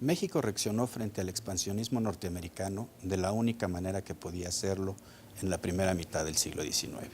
México reaccionó frente al expansionismo norteamericano de la única manera que podía hacerlo en la primera mitad del siglo XIX.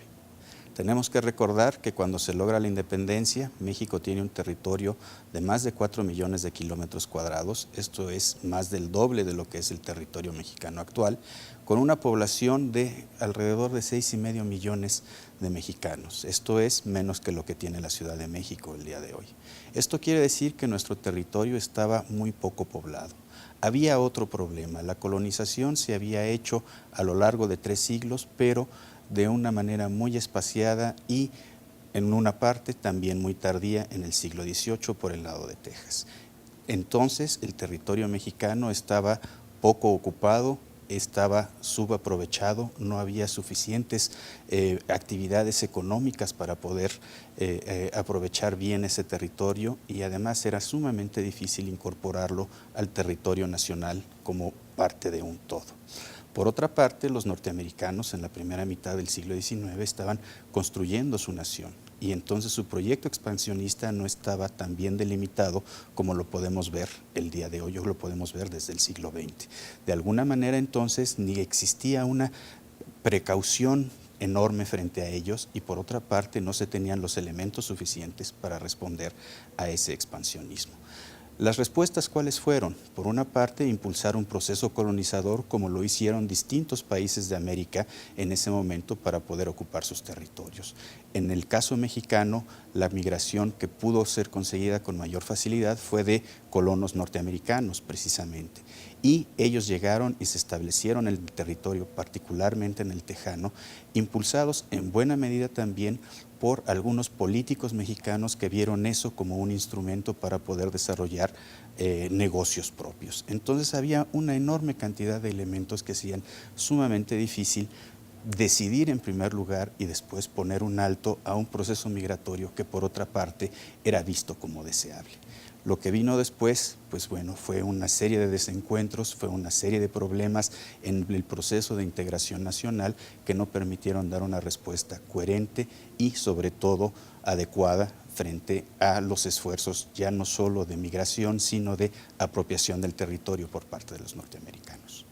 Tenemos que recordar que cuando se logra la independencia, México tiene un territorio de más de 4 millones de kilómetros cuadrados, esto es más del doble de lo que es el territorio mexicano actual, con una población de alrededor de 6,5 millones de mexicanos, esto es menos que lo que tiene la Ciudad de México el día de hoy. Esto quiere decir que nuestro territorio estaba muy poco poblado. Había otro problema, la colonización se había hecho a lo largo de 3 siglos, pero de una manera muy espaciada y en una parte también muy tardía en el siglo XVIII por el lado de Texas. Entonces el territorio mexicano estaba poco ocupado, estaba subaprovechado, no había suficientes actividades económicas para poder aprovechar bien ese territorio y además era sumamente difícil incorporarlo al territorio nacional como parte de un todo. Por otra parte, los norteamericanos en la primera mitad del siglo XIX estaban construyendo su nación y entonces su proyecto expansionista no estaba tan bien delimitado como lo podemos ver el día de hoy o lo podemos ver desde el siglo XX. De alguna manera entonces ni existía una precaución enorme frente a ellos y por otra parte no se tenían los elementos suficientes para responder a ese expansionismo. Las respuestas, ¿cuáles fueron? Por una parte, impulsar un proceso colonizador como lo hicieron distintos países de América en ese momento para poder ocupar sus territorios. En el caso mexicano, la migración que pudo ser conseguida con mayor facilidad fue de colonos norteamericanos, precisamente. Y ellos llegaron y se establecieron en el territorio, particularmente en el Tejano, impulsados en buena medida también por algunos políticos mexicanos que vieron eso como un instrumento para poder desarrollar negocios propios. Entonces había una enorme cantidad de elementos que hacían sumamente difícil decidir en primer lugar y después poner un alto a un proceso migratorio que por otra parte era visto como deseable. Lo que vino después, pues bueno, fue una serie de desencuentros, fue una serie de problemas en el proceso de integración nacional que no permitieron dar una respuesta coherente y sobre todo adecuada frente a los esfuerzos ya no solo de migración, sino de apropiación del territorio por parte de los norteamericanos.